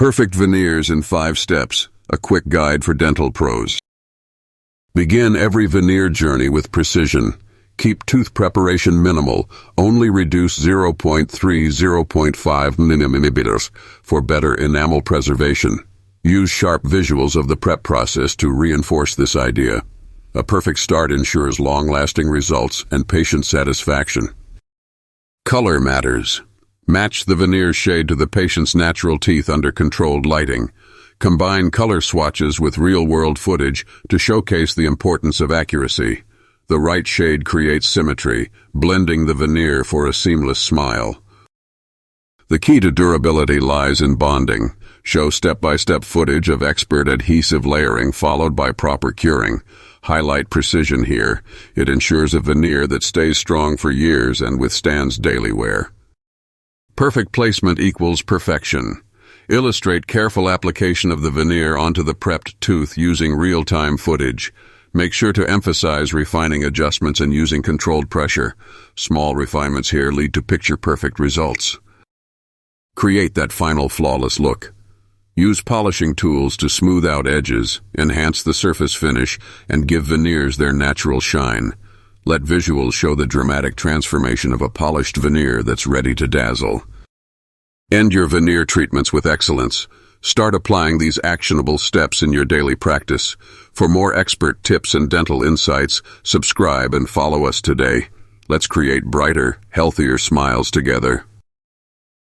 Perfect veneers in 5 steps, a quick guide for dental pros. Begin every veneer journey with precision. Keep tooth preparation minimal, only reduce 0.3–0.5 mm for better enamel preservation. Use sharp visuals of the prep process to reinforce this idea. A perfect start ensures long-lasting results and patient satisfaction. Color matters. Match the veneer shade to the patient's natural teeth under controlled lighting. Combine color swatches with real-world footage to showcase the importance of accuracy. The right shade creates symmetry, blending the veneer for a seamless smile. The key to durability lies in bonding. Show step-by-step footage of expert adhesive layering followed by proper curing. Highlight precision here. It ensures a veneer that stays strong for years and withstands daily wear. Perfect placement equals perfection. Illustrate careful application of the veneer onto the prepped tooth using real-time footage. Make sure to emphasize refining adjustments and using controlled pressure. Small refinements here lead to picture-perfect results. Create that final flawless look. Use polishing tools to smooth out edges, enhance the surface finish, and give veneers their natural shine. Let visuals show the dramatic transformation of a polished veneer that's ready to dazzle. End your veneer treatments with excellence. Start applying these actionable steps in your daily practice. For more expert tips and dental insights, subscribe and follow us today. Let's create brighter, healthier smiles together.